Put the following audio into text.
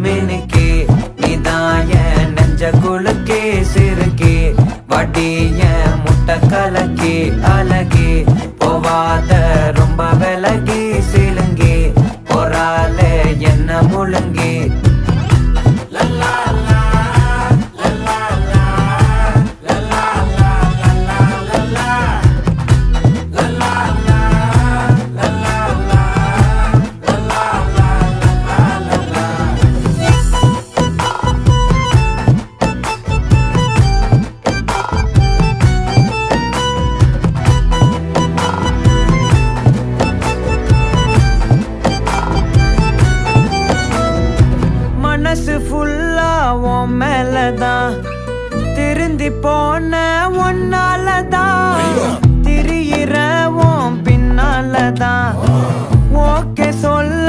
மினுக்கே நீதாய நெஞ்ச குலுக்கே சிறுக்கே வட்டிய முட்டை கலக்கே அழகே போவாத ரொம்ப விலகி சிலுங்கே பொறால என்ன முழுங்கே மனசு ஃபுல்லா உன் மேலதான் திருந்தி போன ஒன்னாலதான் திரியிற உன் பின்னாலதான் ஓகே சொல்ல